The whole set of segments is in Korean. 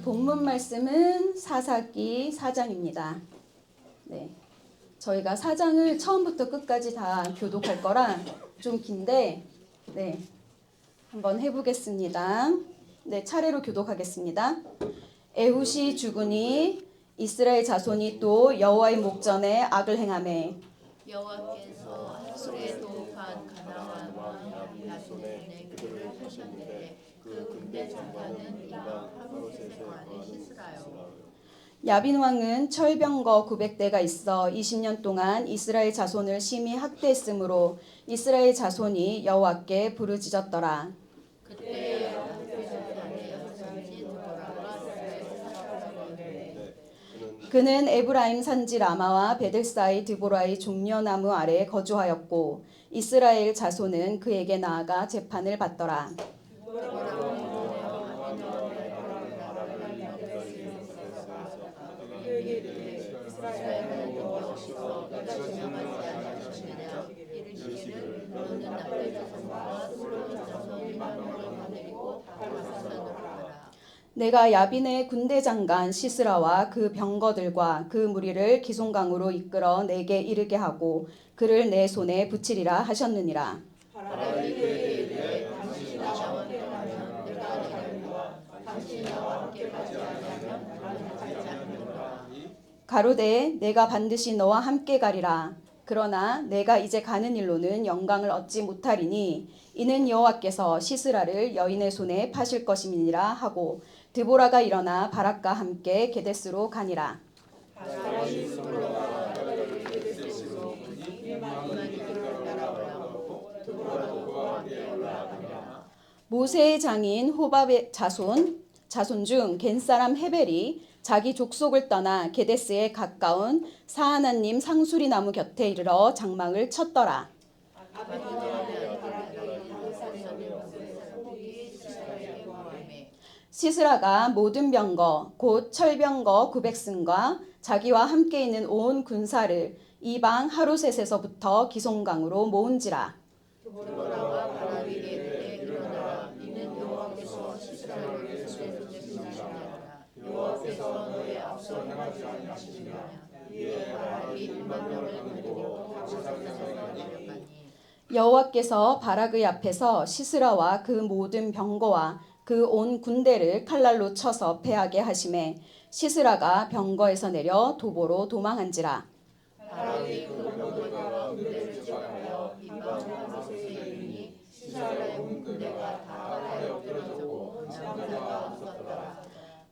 본문 말씀은 사사기 4장입니다. 네, 저희가 4장을 처음부터 끝까지 다 교독할 거라 좀 긴데 네, 한번 해보겠습니다. 네, 차례로 교독하겠습니다. 에훗이 죽으니 이스라엘 자손이 또 여호와의 목전에 악을 행하매 여호와께서 하술에 도읍한 가나안 왕 야빈의 그들을 하셨는데 그 군대 장관은 이방 하루셋의 관에 시스라요. 야빈 왕은 철병거 900대가 있어 20년 동안 이스라엘 자손을 심히 학대했으므로 이스라엘 자손이 여호와께 부르짖었더라. 그때 여호와께서 아내 여섯째 드보라가 이스라엘에 살아가는데 그는 에브라임 산지 라마와 베들 사이 드보라의 종려나무 아래에 거주하였고 이스라엘 자손은 그에게 나아가 재판을 받더라. 이스라엘은 여호와께서 내가 지명하지 아니하셨느냐 이르시기를 너는 남편 자손과 솔로몬 자손 200명을 거느리고 바사산으로 가라. 내가 야빈의 군대 장관 시스라와 그 병거들과 그 무리를 기송강으로 이끌어 내게 이르게 하고 그를 내 손에 붙이리라 하셨느니라. 바라기 그에게 이르되 당신이 나와 함께 가면 내가 가리라 당신이 나와 함께 가지 아니하면 나는 가지 않느니라. 가로되 내가 반드시 너와 함께 가리라. 그러나 내가 이제 가는 일로는 영광을 얻지 못하리니 이는 여호와께서 시스라를 여인의 손에 파실 것임이니라 하고 드보라가 일어나 바락과 함께 게데스로 가니라. 모세의 장인 호밥의 자손 중 겐사람 헤벨이 자기 족속을 떠나 게데스에 가까운 사하나님 상수리 나무 곁에 이르러 장막을 쳤더라. 시스라가 모든 병거 곧 철병거 900승과 자기와 함께 있는 온 군사를 이방 하루셋에서부터 기송강으로 모은지라. 드보라가 바라기에게 이르되 일어나라 이는 여호와께서 시스라를 손에 주시니라. 여호와께서 너의 앞서 행하지 아니하시느냐 이에 바락이 100명을 거느리고 바사산으로 내려가니 여호와께서 바락의 앞에서 시스라와 그 모든 병거와 그 온 군대를 칼날로 쳐서 패하게 하심에 시스라가 병거에서 내려 도보로 도망한지라. 바락이 그 병거와 군대를 제압하여 이방 하루셋에 이르니 시스라의 온 군대가 다 발에 엎드러졌고 남자가 없었더라.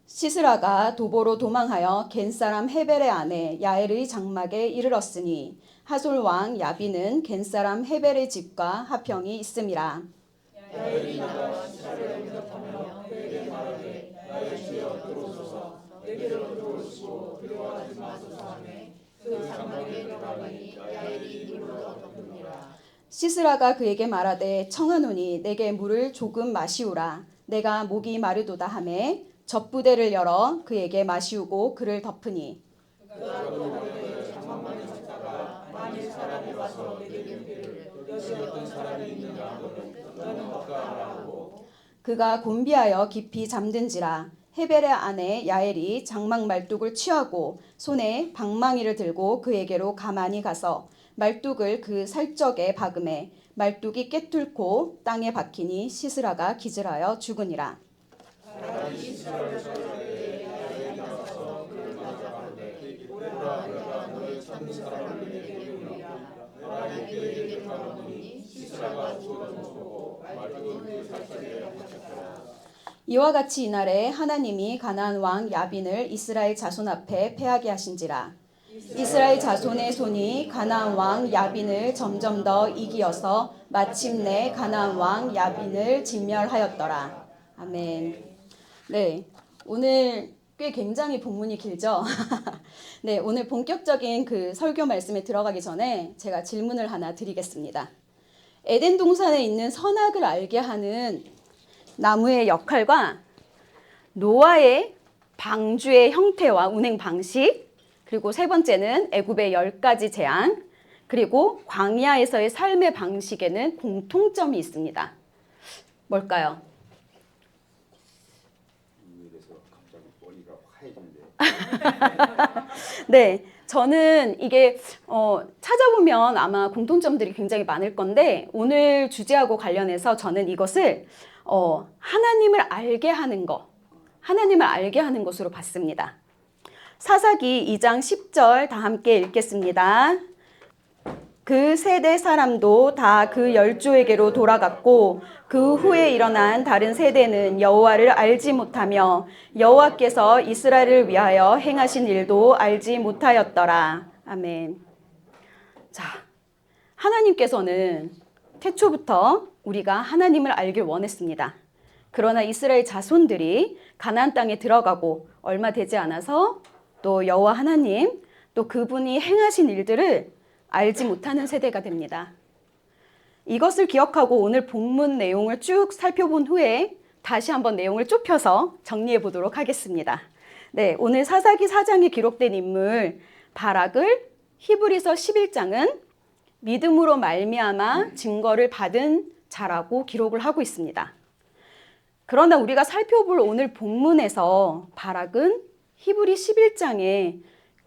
시스라가 도보로 도망하여 겐사람 헤벨의 아내 야엘의 장막에 이르렀으니 하솔 왕 야빈은 겐사람 헤벨의 집과 하평이 있음이라. 야엘이 나와 시스라를 영접하며 그에게 말하되 나의 주여 들어오소서 내게로 들어오시고 들어가지 마소서 하며 그 장막에 들어가니 야엘이 이르러 덮으니라. 시스라가 그에게 말하되 청하노니 내게 물을 조금 마시우라. 내가 목이 마르도다 하매 젖부대를 열어 그에게 마시우고 그를 덮으니 그가 그를 장막만에 섰다가 만일 사람이 와서 내게 이르기를 여기 어떤 사람이 있느냐 하거든 너는 없다 하고 그가 곤비하여 깊이 잠든지라. 헤벨의 아내 야엘이 장막 말뚝을 취하고 손에 방망이를 들고 그에게로 가만히 가서 말뚝을 그 살적에 박음에 말뚝이 깨뚫고 땅에 박히니 시스라가 기절하여 죽으니라. 바락이 시스라를 쫓아내되 야엘이 나와서 그를 맞아가되 오라 내가 너의 찾는 사람을 내게 이르리라. 바락이 그에게 들어가니 시스라가 죽어졌고 말뚝은 그 살짝에 박혔더라. 이와 같이 이날에 하나님이 가나안 왕 야빈을 이스라엘 자손 앞에 패하게 하신지라. 이스라엘 자손의 손이 가나안 왕 야빈을 점점 더 이기어서 마침내 가나안 왕 야빈을 진멸하였더라. 아멘. 네, 오늘 꽤 굉장히 본문이 길죠? 네, 오늘 본격적인 그 설교 말씀에 들어가기 전에 제가 질문을 하나 드리겠습니다. 에덴 동산에 있는 선악을 알게 하는 나무의 역할과 노아의 방주의 형태와 운행 방식, 그리고 세 번째는 애굽의 10가지 재앙, 그리고 광야에서의 삶의 방식에는 공통점이 있습니다. 뭘까요? 이에서 갑자기 네, 저는 이게 찾아보면 아마 공통점들이 굉장히 많을 건데 오늘 주제하고 관련해서 저는 이것을 하나님을 알게 하는 것, 하나님을 알게 하는 것으로 봤습니다. 사사기 2장 10절 다 함께 읽겠습니다. 그 세대 사람도 다 그 열조에게로 돌아갔고 그 후에 일어난 다른 세대는 여호와를 알지 못하며 여호와께서 이스라엘을 위하여 행하신 일도 알지 못하였더라. 아멘. 자, 하나님께서는 태초부터 우리가 하나님을 알길 원했습니다. 그러나 이스라엘 자손들이 가나안 땅에 들어가고 얼마 되지 않아서 또 여호와 하나님, 또 그분이 행하신 일들을 알지 못하는 세대가 됩니다. 이것을 기억하고 오늘 본문 내용을 쭉 살펴본 후에 다시 한번 내용을 좁혀서 정리해 보도록 하겠습니다. 네, 오늘 사사기 4장에 기록된 인물 바락을 히브리서 11장은 믿음으로 말미암아 증거를 받은 자라고 기록을 하고 있습니다. 그러나 우리가 살펴볼 오늘 본문에서 바락은 히브리 11장에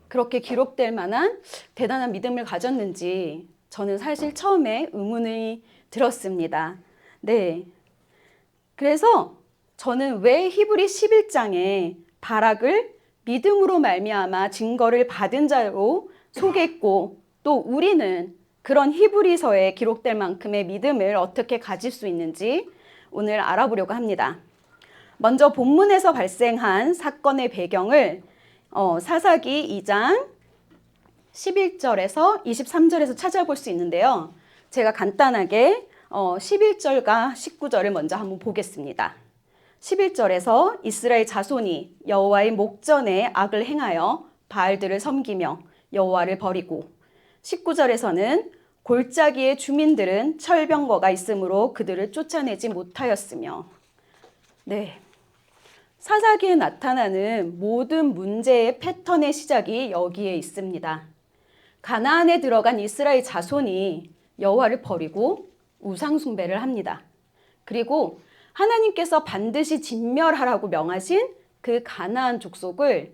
그렇게 기록될 만한 대단한 믿음을 가졌는지 저는 사실 처음에 의문이 들었습니다. 네. 그래서 저는 왜 히브리 11장에 바락을 믿음으로 말미암아 증거를 받은 자로 소개했고 또 우리는 그런 히브리서에 기록될 만큼의 믿음을 어떻게 가질 수 있는지 오늘 알아보려고 합니다. 먼저 본문에서 발생한 사건의 배경을 사사기 2장 11절에서 23절에서 찾아볼 수 있는데요. 제가 간단하게 11절과 19절을 먼저 한번 보겠습니다. 11절에서 이스라엘 자손이 여호와의 목전에 악을 행하여 바알들을 섬기며 여호와를 버리고 19절에서는 골짜기의 주민들은 철병거가 있으므로 그들을 쫓아내지 못하였으며 네. 사사기에 나타나는 모든 문제의 패턴의 시작이 여기에 있습니다. 가나안에 들어간 이스라엘 자손이 여호와를 버리고 우상 숭배를 합니다. 그리고 하나님께서 반드시 진멸하라고 명하신 그 가나안 족속을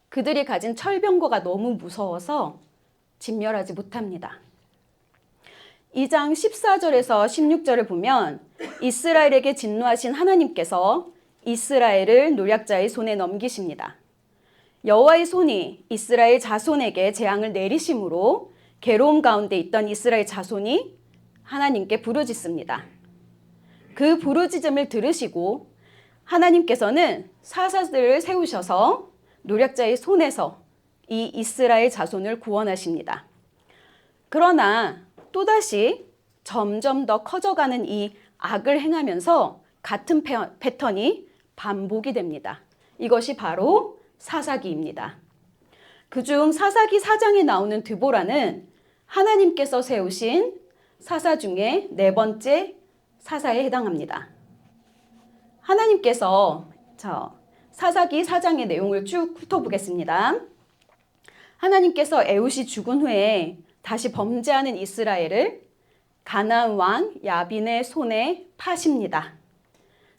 그들이 가진 철병거가 너무 무서워서 진멸하지 못합니다. 2장 14절에서 16절을 보면 이스라엘에게 진노하신 하나님께서 이스라엘을 노략자의 손에 넘기십니다. 여호와의 손이 이스라엘 자손에게 재앙을 내리심으로 괴로움 가운데 있던 이스라엘 자손이 하나님께 부르짖습니다. 그 부르짖음을 들으시고 하나님께서는 사사들을 세우셔서 노략자의 손에서 이 이스라엘 자손을 구원하십니다. 그러나 또다시 점점 더 커져가는 이 악을 행하면서 같은 패턴이 반복이 됩니다. 이것이 바로 사사기입니다. 그중 사사기 4장에 나오는 드보라는 하나님께서 세우신 사사 중에 4번째 사사에 해당합니다. 하나님께서 사사기 4장의 내용을 쭉 훑어보겠습니다. 하나님께서 에훗이 죽은 후에 다시 범죄하는 이스라엘을 가나안 왕 야빈의 손에 파십니다.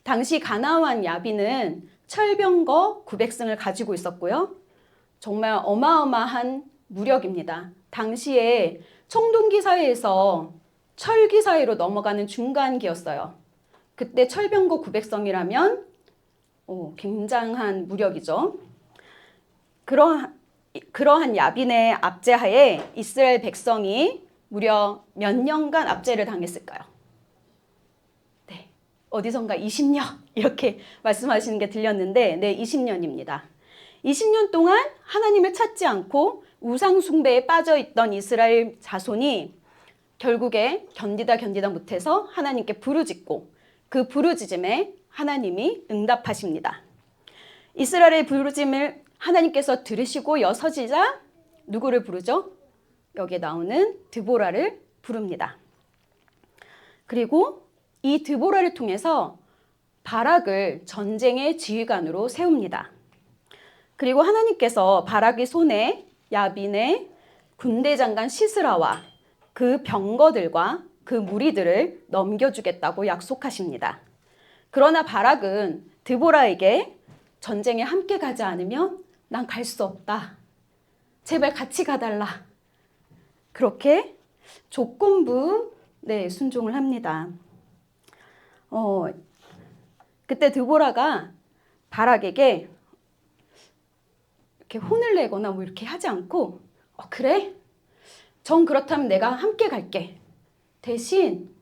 당시 가나안 왕 야빈은 철병거 900승을 가지고 있었고요. 정말 어마어마한 무력입니다. 당시에 청동기 사이에서 철기 사이로 넘어가는 중간기였어요. 그때 철병거 900성이라면 굉장한 무력이죠. 그러한 야빈의 압제하에 이스라엘 백성이 무려 몇 년간 압제를 당했을까요? 네, 어디선가 20년 이렇게 말씀하시는 게 들렸는데 네, 20년입니다. 20년 동안 하나님을 찾지 않고 우상 숭배에 빠져있던 이스라엘 자손이 결국에 견디다 못해서 하나님께 부르짖고 그 부르짖음에 하나님이 응답하십니다. 이스라엘의 부르짖음을 하나님께서 들으시고 여서지자 누구를 부르죠? 여기에 나오는 드보라를 부릅니다. 그리고 이 드보라를 통해서 바락을 전쟁의 지휘관으로 세웁니다. 그리고 하나님께서 바락의 손에 야빈의 군대 장관 시스라와 그 병거들과 그 무리들을 넘겨주겠다고 약속하십니다. 그러나 바락은 드보라에게 전쟁에 함께 가지 않으면 난 갈 수 없다. 제발 같이 가달라. 그렇게 조건부 순종을 합니다. 그때 드보라가 바락에게 이렇게 혼을 내거나 뭐 이렇게 하지 않고 그래? 정 그렇다면 내가 함께 갈게. 대신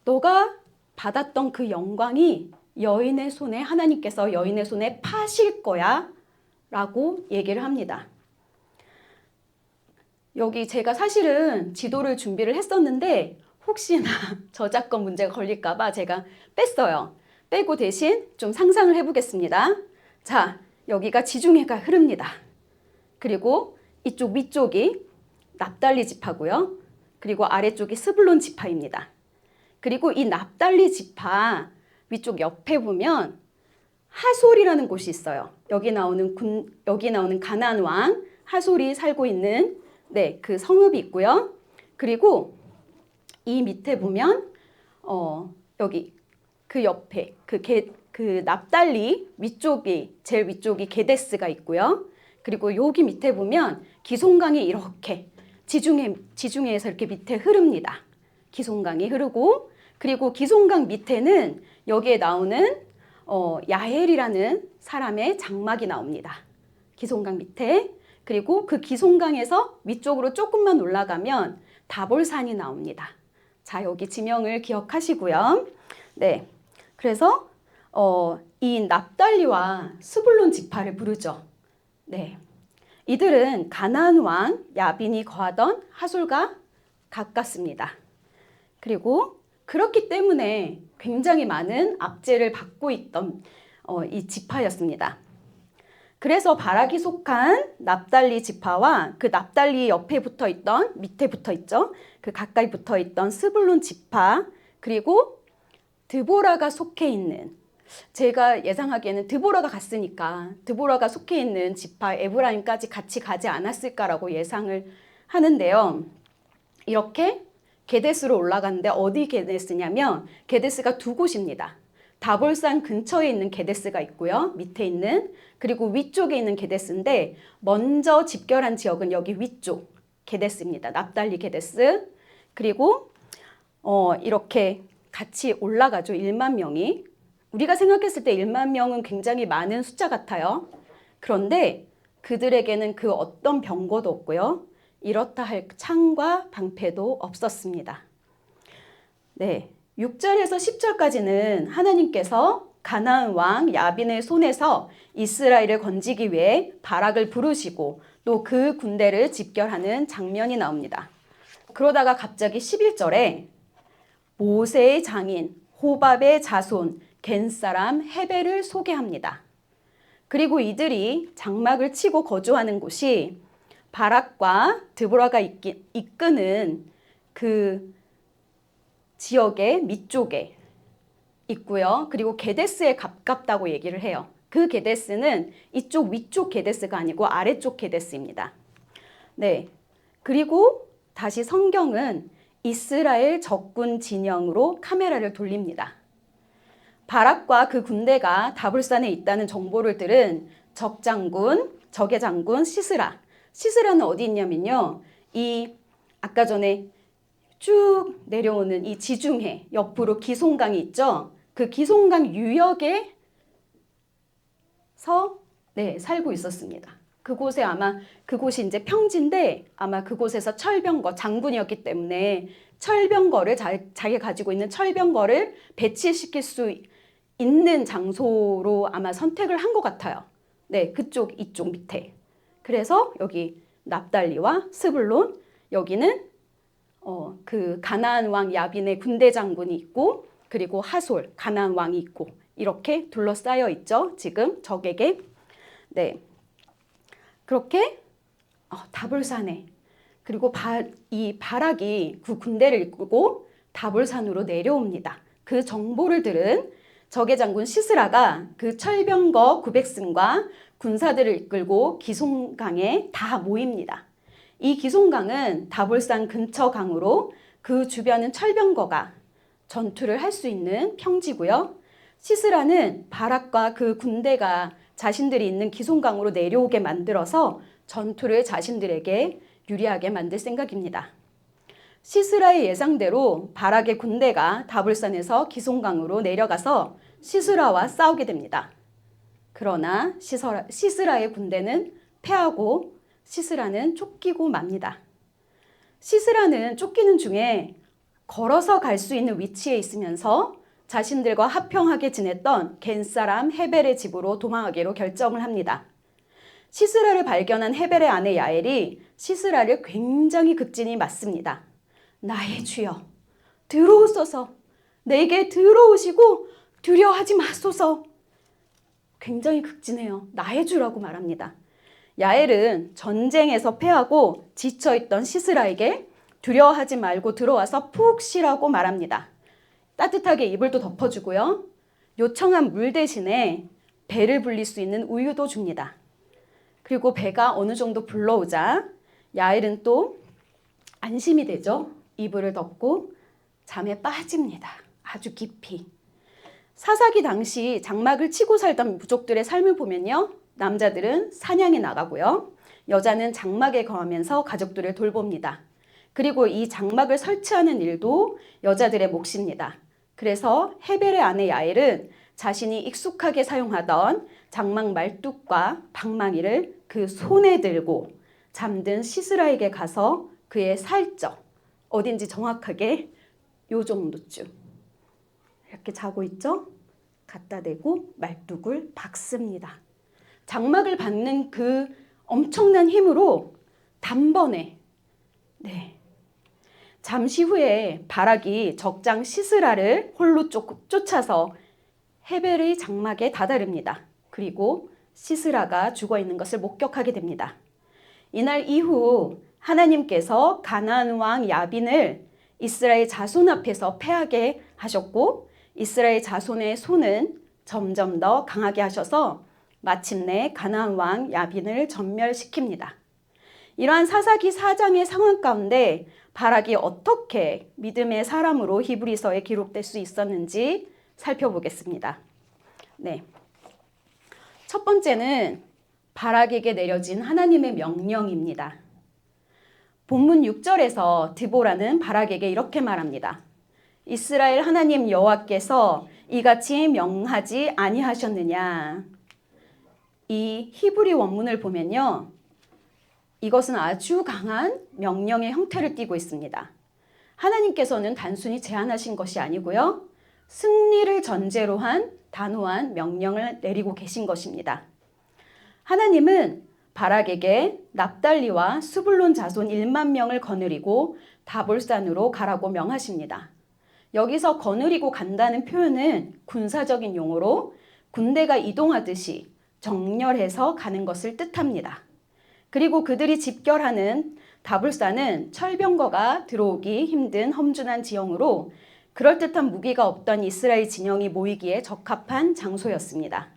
너가 받았던 그 영광이 여인의 손에 하나님께서 여인의 손에 파실 거야 라고 얘기를 합니다. 여기 제가 사실은 지도를 준비를 했었는데 혹시나 저작권 문제가 걸릴까 봐 제가 뺐어요. 빼고 대신 좀 상상을 해보겠습니다. 자, 여기가 지중해가 흐릅니다. 그리고 이쪽 위쪽이 납달리 지파고요. 그리고 아래쪽이 스불론 지파입니다. 그리고 이 납달리 지파 위쪽 옆에 보면 하솔이라는 곳이 있어요. 여기 나오는 가나안 왕 하솔이 살고 있는 그 성읍이 있고요. 그리고 이 밑에 보면 여기 그 옆에 그 납달리 제일 위쪽이 게데스가 있고요. 그리고 여기 밑에 보면 기송강이 이렇게 지중해에서 이렇게 밑에 흐릅니다. 기송강이 흐르고 그리고 기송강 밑에는 여기에 나오는 야헬이라는 사람의 장막이 나옵니다. 기송강 밑에. 그리고 그 기송강에서 위쪽으로 조금만 올라가면 다볼산이 나옵니다. 자, 여기 지명을 기억하시고요. 네, 그래서 이 납달리와 스불론 지파를 부르죠. 네, 이들은 가나안 왕 야빈이 거하던 하솔과 가깝습니다. 그리고 그렇기 때문에 굉장히 많은 압제를 받고 있던 이 지파였습니다. 그래서 바락이 속한 납달리 지파와 그 납달리 옆에 밑에 붙어 있죠. 그 가까이 붙어 있던 스불론 지파, 그리고 드보라가 속해 있는, 제가 예상하기에는 드보라가 갔으니까 드보라가 속해 있는 지파 에브라임까지 같이 가지 않았을까라고 예상을 하는데요. 이렇게 게데스로 올라갔는데 어디 게데스냐면 게데스가 두 곳입니다. 다볼산 근처에 있는 게데스가 있고요. 밑에 있는, 그리고 위쪽에 있는 게데스인데 먼저 집결한 지역은 여기 위쪽 게데스입니다. 납달리 게데스. 그리고 이렇게 같이 올라가죠. 1만 명이. 우리가 생각했을 때 1만 명은 굉장히 많은 숫자 같아요. 그런데 그들에게는 그 어떤 병거도 없고요. 이렇다 할 창과 방패도 없었습니다. 네. 6절에서 10절까지는 하나님께서 가나안 왕 야빈의 손에서 이스라엘을 건지기 위해 바락을 부르시고 또 그 군대를 집결하는 장면이 나옵니다. 그러다가 갑자기 11절에 모세의 장인 호밥의 자손 겐사람 헤벨을 소개합니다. 그리고 이들이 장막을 치고 거주하는 곳이 바락과 드보라가 이끄는 그 지역의 밑쪽에 있고요. 그리고 게데스에 가깝다고 얘기를 해요. 그 게데스는 이쪽 위쪽 게데스가 아니고 아래쪽 게데스입니다. 네. 그리고 다시 성경은 이스라엘 적군 진영으로 카메라를 돌립니다. 바락과 그 군대가 다볼산에 있다는 정보를 들은 적의 장군 시스라는 어디 있냐면요. 아까 전에 쭉 내려오는 이 지중해 옆으로 기송강이 있죠. 그 기송강 유역에서 살고 있었습니다. 그곳이 이제 평지인데 아마 그곳에서 장군이었기 때문에 자기가 가지고 있는 철병거를 배치시킬 수 있는 장소로 아마 선택을 한 것 같아요. 네, 이쪽 밑에. 그래서 여기 납달리와 스불론, 여기는 그 가나안 왕 야빈의 군대 장군이 있고, 그리고 하솔 가나안 왕이 있고, 이렇게 둘러싸여 있죠. 지금 적에게. 네, 그렇게 다볼산에, 그리고 이 바락이 그 군대를 이끌고 다볼산으로 내려옵니다. 그 정보를 들은 적의 장군 시스라가 그 철병거 900승과 군사들을 이끌고 기송강에 다 모입니다. 이 기송강은 다볼산 근처 강으로 그 주변은 철병거가 전투를 할 수 있는 평지고요. 시스라는 바락과 그 군대가 자신들이 있는 기손강으로 내려오게 만들어서 전투를 자신들에게 유리하게 만들 생각입니다. 시스라의 예상대로 바락의 군대가 다볼산에서 기손강으로 내려가서 시스라와 싸우게 됩니다. 그러나 시스라의 군대는 패하고 시스라는 쫓기고 맙니다. 시스라는 쫓기는 중에 걸어서 갈 수 있는 위치에 있으면서 자신들과 화평하게 지냈던 겐사람 헤벨의 집으로 도망하기로 결정을 합니다. 시스라를 발견한 헤벨의 아내 야엘이 시스라를 굉장히 극진히 맞습니다. 나의 주여, 들어오소서. 내게 들어오시고 두려워하지 마소서. 굉장히 극진해요. 나의 주라고 말합니다. 야엘은 전쟁에서 패하고 지쳐있던 시스라에게 두려워하지 말고 들어와서 푹 쉬라고 말합니다. 따뜻하게 이불도 덮어주고요. 요청한 물 대신에 배를 불릴 수 있는 우유도 줍니다. 그리고 배가 어느 정도 불러오자 야엘은 또 안심이 되죠. 이불을 덮고 잠에 빠집니다. 아주 깊이. 사사기 당시 장막을 치고 살던 부족들의 삶을 보면요. 남자들은 사냥에 나가고요. 여자는 장막에 거하면서 가족들을 돌봅니다. 그리고 이 장막을 설치하는 일도 여자들의 몫입니다. 그래서 헤벨의 아내 야엘은 자신이 익숙하게 사용하던 장막 말뚝과 방망이를 그 손에 들고 잠든 시스라에게 가서 그의 살적, 어딘지 정확하게 요 정도쯤 이렇게 자고 있죠? 갖다 대고 말뚝을 박습니다. 장막을 박는 그 엄청난 힘으로 단번에 잠시 후에 바락이 적장 시스라를 홀로 쫓아서 헤벨의 장막에 다다릅니다. 그리고 시스라가 죽어있는 것을 목격하게 됩니다. 이날 이후 하나님께서 가나안 왕 야빈을 이스라엘 자손 앞에서 패하게 하셨고 이스라엘 자손의 손은 점점 더 강하게 하셔서 마침내 가나안 왕 야빈을 전멸시킵니다. 이러한 사사기 4장의 상황 가운데 바락이 어떻게 믿음의 사람으로 히브리서에 기록될 수 있었는지 살펴보겠습니다. 첫 번째는 바락에게 내려진 하나님의 명령입니다. 본문 6절에서 드보라는 바락에게 이렇게 말합니다. 이스라엘 하나님 여호와께서 이같이 명하지 아니하셨느냐. 이 히브리 원문을 보면요. 이것은 아주 강한 명령의 형태를 띠고 있습니다. 하나님께서는 단순히 제안하신 것이 아니고요. 승리를 전제로 한 단호한 명령을 내리고 계신 것입니다. 하나님은 바락에게 납달리와 스불론 자손 1만 명을 거느리고 다볼산으로 가라고 명하십니다. 여기서 거느리고 간다는 표현은 군사적인 용어로 군대가 이동하듯이 정렬해서 가는 것을 뜻합니다. 그리고 그들이 집결하는 다볼산은 철병거가 들어오기 힘든 험준한 지형으로 그럴듯한 무기가 없던 이스라엘 진영이 모이기에 적합한 장소였습니다.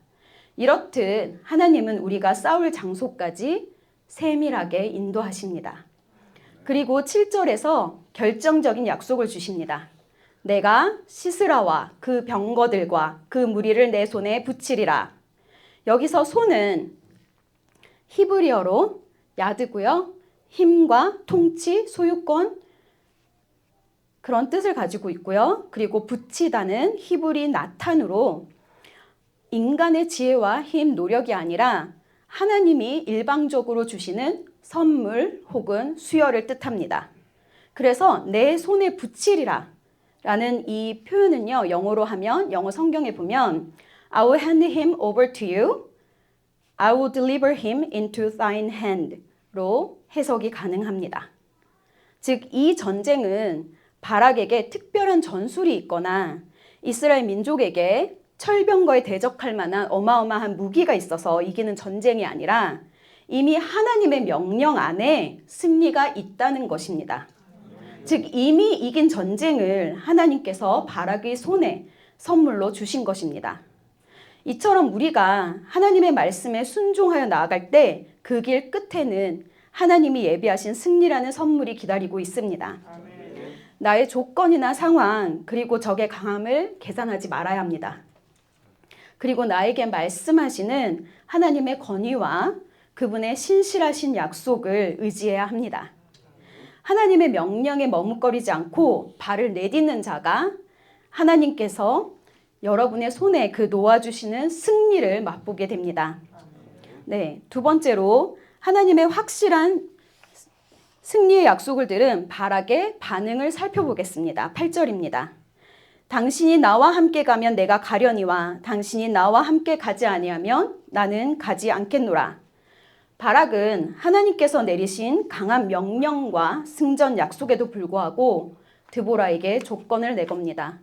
이렇듯 하나님은 우리가 싸울 장소까지 세밀하게 인도하십니다. 그리고 7절에서 결정적인 약속을 주십니다. 내가 시스라와 그 병거들과 그 무리를 내 손에 붙이리라. 여기서 손은 히브리어로 야드고요. 힘과 통치, 소유권 그런 뜻을 가지고 있고요. 그리고 붙이다는 히브리 나탄으로 인간의 지혜와 힘, 노력이 아니라 하나님이 일방적으로 주시는 선물 혹은 수여를 뜻합니다. 그래서 내 손에 붙이리라 라는 이 표현은요. 영어로 하면 영어 성경에 보면 I will hand him over to you. I will deliver him into thine hand로 해석이 가능합니다. 즉, 이 전쟁은 바락에게 특별한 전술이 있거나 이스라엘 민족에게 철병거에 대적할 만한 어마어마한 무기가 있어서 이기는 전쟁이 아니라 이미 하나님의 명령 안에 승리가 있다는 것입니다. 즉, 이미 이긴 전쟁을 하나님께서 바락의 손에 선물로 주신 것입니다. 이처럼 우리가 하나님의 말씀에 순종하여 나아갈 때 그 길 끝에는 하나님이 예비하신 승리라는 선물이 기다리고 있습니다. 나의 조건이나 상황 그리고 적의 강함을 계산하지 말아야 합니다. 그리고 나에게 말씀하시는 하나님의 권위와 그분의 신실하신 약속을 의지해야 합니다. 하나님의 명령에 머뭇거리지 않고 발을 내딛는 자가 하나님께서 여러분의 손에 그 놓아주시는 승리를 맛보게 됩니다. 네, 두 번째로 하나님의 확실한 승리의 약속을 들은 바락의 반응을 살펴보겠습니다. 8절입니다. 당신이 나와 함께 가면 내가 가려니와 당신이 나와 함께 가지 아니하면 나는 가지 않겠노라. 바락은 하나님께서 내리신 강한 명령과 승전 약속에도 불구하고 드보라에게 조건을 내겁니다.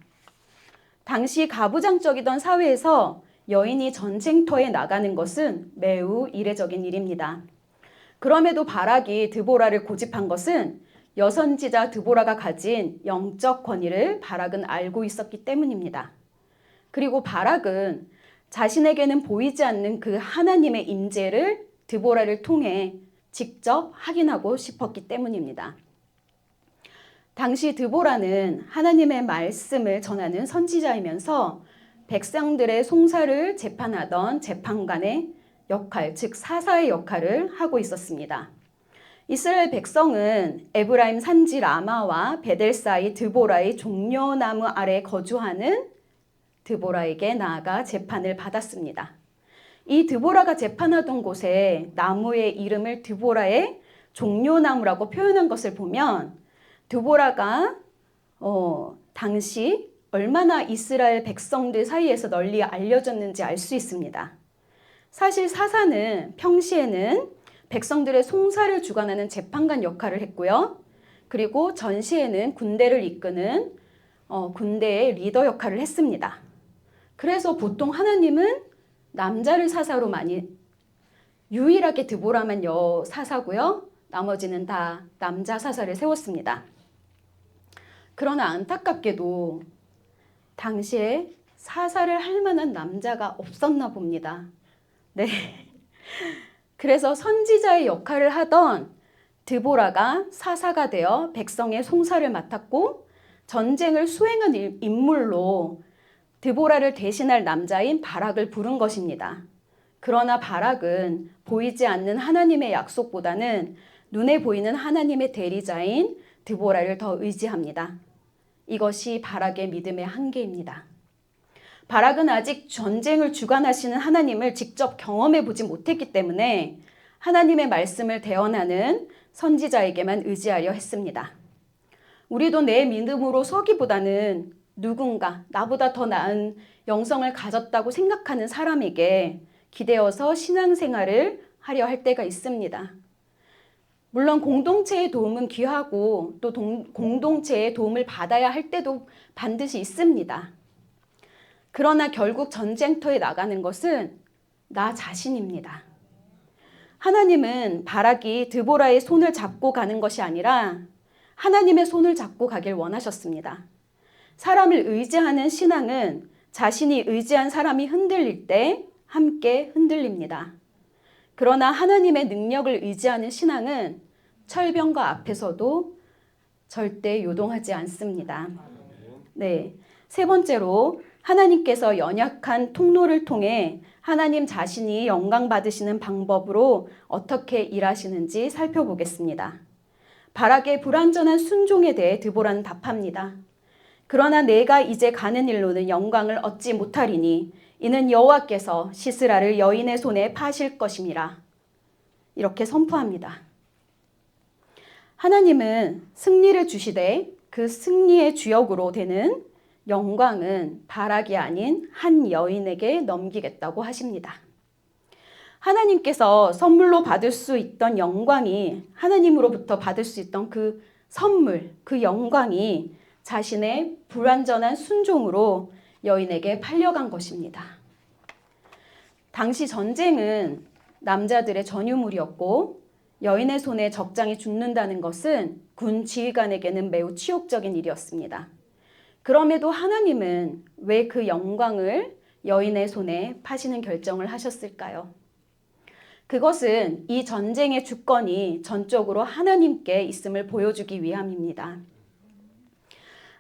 당시 가부장적이던 사회에서 여인이 전쟁터에 나가는 것은 매우 이례적인 일입니다. 그럼에도 바락이 드보라를 고집한 것은 여선지자 드보라가 가진 영적 권위를 바락은 알고 있었기 때문입니다. 그리고 바락은 자신에게는 보이지 않는 그 하나님의 임재를 드보라를 통해 직접 확인하고 싶었기 때문입니다. 당시 드보라는 하나님의 말씀을 전하는 선지자이면서 백성들의 송사를 재판하던 재판관의 역할, 즉 사사의 역할을 하고 있었습니다. 이스라엘 백성은 에브라임 산지 라마와 베델 사이 드보라의 종려나무 아래 거주하는 드보라에게 나아가 재판을 받았습니다. 이 드보라가 재판하던 곳에 나무의 이름을 드보라의 종려나무라고 표현한 것을 보면 드보라가 당시 얼마나 이스라엘 백성들 사이에서 널리 알려졌는지 알 수 있습니다. 사실 사사는 평시에는 백성들의 송사를 주관하는 재판관 역할을 했고요. 그리고 전시에는 군대를 이끄는 군대의 리더 역할을 했습니다. 그래서 보통 하나님은 남자를 사사로 많이, 유일하게 드보라만 여사사고요. 나머지는 다 남자 사사를 세웠습니다. 그러나 안타깝게도 당시에 사사를 할 만한 남자가 없었나 봅니다. 네. 그래서 선지자의 역할을 하던 드보라가 사사가 되어 백성의 송사를 맡았고 전쟁을 수행한 인물로 드보라를 대신할 남자인 바락을 부른 것입니다. 그러나 바락은 보이지 않는 하나님의 약속보다는 눈에 보이는 하나님의 대리자인 드보라를 더 의지합니다. 이것이 바락의 믿음의 한계입니다. 바락은 아직 전쟁을 주관하시는 하나님을 직접 경험해 보지 못했기 때문에 하나님의 말씀을 대언하는 선지자에게만 의지하려 했습니다. 우리도 내 믿음으로 서기보다는 누군가 나보다 더 나은 영성을 가졌다고 생각하는 사람에게 기대어서 신앙생활을 하려 할 때가 있습니다. 물론 공동체의 도움은 귀하고 또 공동체의 도움을 받아야 할 때도 반드시 있습니다. 그러나 결국 전쟁터에 나가는 것은 나 자신입니다. 하나님은 바락이 드보라의 손을 잡고 가는 것이 아니라 하나님의 손을 잡고 가길 원하셨습니다. 사람을 의지하는 신앙은 자신이 의지한 사람이 흔들릴 때 함께 흔들립니다. 그러나 하나님의 능력을 의지하는 신앙은 철병과 앞에서도 절대 요동하지 않습니다. 네, 세 번째로 하나님께서 연약한 통로를 통해 하나님 자신이 영광 받으시는 방법으로 어떻게 일하시는지 살펴보겠습니다. 바락의 불완전한 순종에 대해 드보라는 답합니다. 그러나 내가 이제 가는 일로는 영광을 얻지 못하리니 이는 여호와께서 시스라를 여인의 손에 파실 것임이라. 이렇게 선포합니다. 하나님은 승리를 주시되 그 승리의 주역으로 되는 영광은 바락이 아닌 한 여인에게 넘기겠다고 하십니다. 하나님께서 선물로 받을 수 있던 영광이 하나님으로부터 받을 수 있던 그 선물, 그 영광이 자신의 불완전한 순종으로 여인에게 팔려간 것입니다. 당시 전쟁은 남자들의 전유물이었고 여인의 손에 적장이 죽는다는 것은 군 지휘관에게는 매우 치욕적인 일이었습니다. 그럼에도 하나님은 왜 그 영광을 여인의 손에 파시는 결정을 하셨을까요? 그것은 이 전쟁의 주권이 전적으로 하나님께 있음을 보여주기 위함입니다.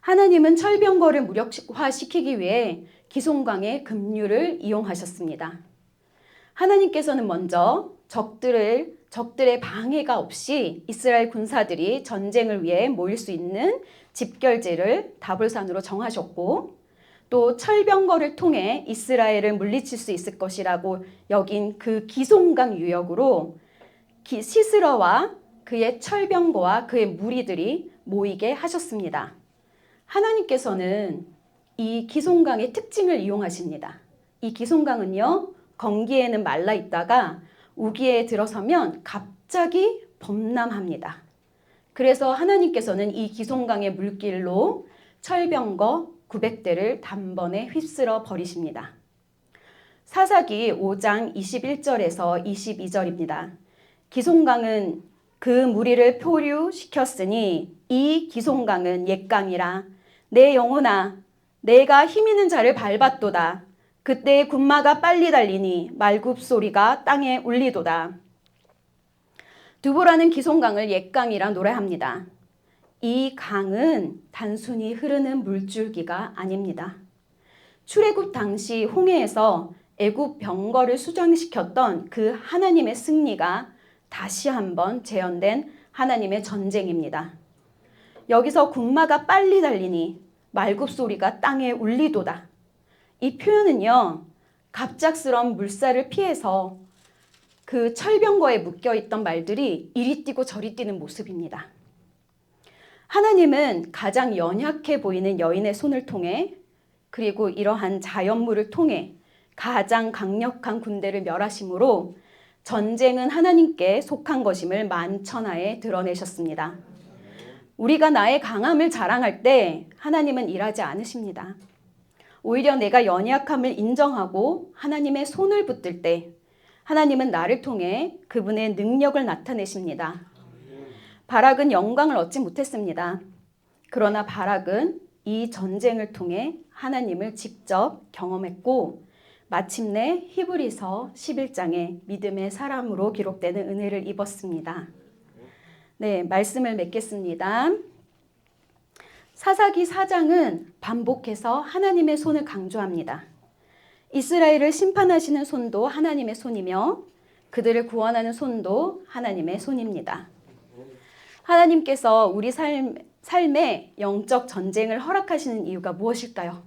하나님은 철병거를 무력화시키기 위해 기송강의 급류를 이용하셨습니다. 하나님께서는 먼저 적들의 방해가 없이 이스라엘 군사들이 전쟁을 위해 모일 수 있는 집결지를 다볼산으로 정하셨고, 또 철병거를 통해 이스라엘을 물리칠 수 있을 것이라고 여긴 그 기송강 유역으로 시스라와 그의 철병거와 그의 무리들이 모이게 하셨습니다. 하나님께서는 이 기송강의 특징을 이용하십니다. 이 기송강은요, 건기에는 말라 있다가 우기에 들어서면 갑자기 범람합니다. 그래서 하나님께서는 이 기송강의 물길로 철병거 900대를 단번에 휩쓸어 버리십니다. 사사기 5장 21절에서 22절입니다. 기송강은 그 무리를 표류시켰으니 이 기송강은 옛강이라. 내 영혼아, 내가 힘있는 자를 밟았도다. 그때 군마가 빨리 달리니 말굽소리가 땅에 울리도다. 드보라는 기송강을 옛강이라 노래합니다. 이 강은 단순히 흐르는 물줄기가 아닙니다. 출애굽 당시 홍해에서 애굽 병거를 수장시켰던 그 하나님의 승리가 다시 한번 재현된 하나님의 전쟁입니다. 여기서 군마가 빨리 달리니 말굽소리가 땅에 울리도다. 이 표현은요, 갑작스러운 물살을 피해서 그 철병거에 묶여있던 말들이 이리 뛰고 저리 뛰는 모습입니다. 하나님은 가장 연약해 보이는 여인의 손을 통해, 그리고 이러한 자연물을 통해 가장 강력한 군대를 멸하심으로 전쟁은 하나님께 속한 것임을 만천하에 드러내셨습니다. 우리가 나의 강함을 자랑할 때 하나님은 일하지 않으십니다. 오히려 내가 연약함을 인정하고 하나님의 손을 붙들 때 하나님은 나를 통해 그분의 능력을 나타내십니다. 바락은 영광을 얻지 못했습니다. 그러나 바락은 이 전쟁을 통해 하나님을 직접 경험했고, 마침내 히브리서 11장에 믿음의 사람으로 기록되는 은혜를 입었습니다. 네, 말씀을 맺겠습니다. 사사기 4장은 반복해서 하나님의 손을 강조합니다. 이스라엘을 심판하시는 손도 하나님의 손이며 그들을 구원하는 손도 하나님의 손입니다. 하나님께서 우리 삶에 영적 전쟁을 허락하시는 이유가 무엇일까요?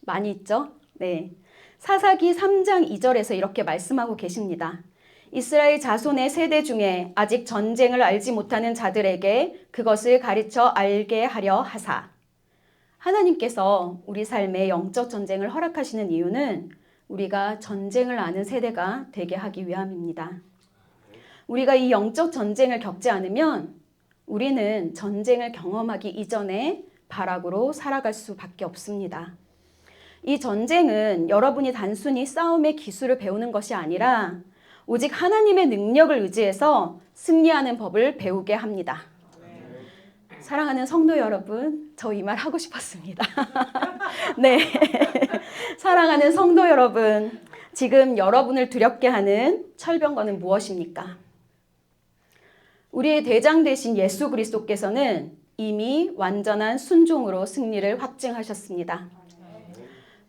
많이 있죠? 네. 사사기 3장 2절에서 이렇게 말씀하고 계십니다. 이스라엘 자손의 세대 중에 아직 전쟁을 알지 못하는 자들에게 그것을 가르쳐 알게 하려 하사. 하나님께서 우리 삶에 영적 전쟁을 허락하시는 이유는 우리가 전쟁을 아는 세대가 되게 하기 위함입니다. 우리가 이 영적 전쟁을 겪지 않으면 우리는 전쟁을 경험하기 이전에 바락으로 살아갈 수밖에 없습니다. 이 전쟁은 여러분이 단순히 싸움의 기술을 배우는 것이 아니라 오직 하나님의 능력을 의지해서 승리하는 법을 배우게 합니다. 사랑하는 성도 여러분, 저 이 말 하고 싶었습니다. 네, 사랑하는 성도 여러분, 지금 여러분을 두렵게 하는 철병거는 무엇입니까? 우리의 대장 되신 예수 그리스도께서는 이미 완전한 순종으로 승리를 확증하셨습니다.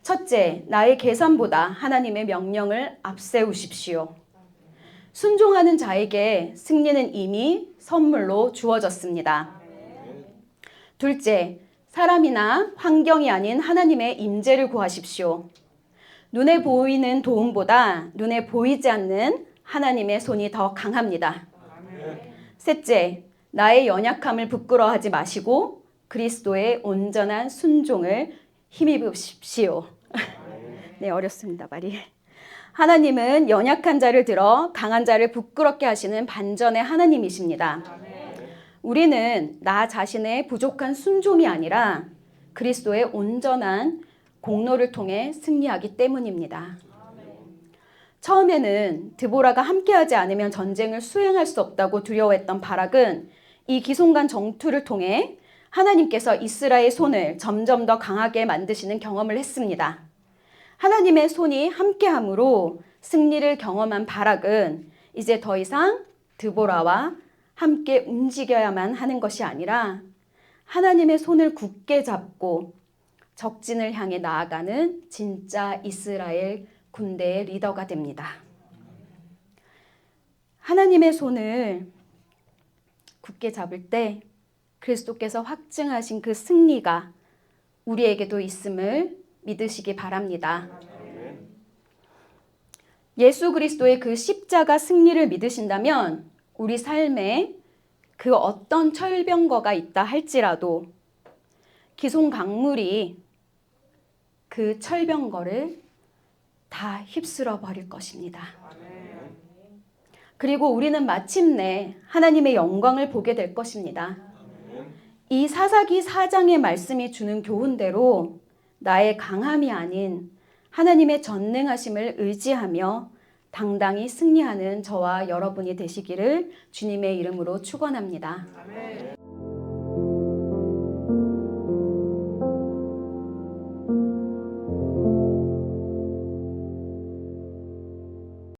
첫째, 나의 계산보다 하나님의 명령을 앞세우십시오. 순종하는 자에게 승리는 이미 선물로 주어졌습니다. 둘째, 사람이나 환경이 아닌 하나님의 임재를 구하십시오. 눈에 보이는 도움보다 눈에 보이지 않는 하나님의 손이 더 강합니다. 셋째, 나의 연약함을 부끄러워하지 마시고 그리스도의 온전한 순종을 힘입으십시오. 네, 어렵습니다, 말이. 하나님은 연약한 자를 들어 강한 자를 부끄럽게 하시는 반전의 하나님이십니다. 우리는 나 자신의 부족한 순종이 아니라 그리스도의 온전한 공로를 통해 승리하기 때문입니다. 처음에는 드보라가 함께하지 않으면 전쟁을 수행할 수 없다고 두려워했던 바락은 이 기송간 정투를 통해 하나님께서 이스라엘의 손을 점점 더 강하게 만드시는 경험을 했습니다. 하나님의 손이 함께함으로 승리를 경험한 바락은 이제 더 이상 드보라와 함께 움직여야만 하는 것이 아니라 하나님의 손을 굳게 잡고 적진을 향해 나아가는 진짜 이스라엘 군대의 리더가 됩니다. 하나님의 손을 굳게 잡을 때 그리스도께서 확증하신 그 승리가 우리에게도 있음을 믿으시기 바랍니다. 예수 그리스도의 그 십자가 승리를 믿으신다면 우리 삶에 그 어떤 철병거가 있다 할지라도 기손 강물이 그 철병거를 다 휩쓸어 버릴 것입니다. 그리고 우리는 마침내 하나님의 영광을 보게 될 것입니다. 이 사사기 4장의 말씀이 주는 교훈대로 나의 강함이 아닌 하나님의 전능하심을 의지하며 당당히 승리하는 저와 여러분이 되시기를 주님의 이름으로 축원합니다.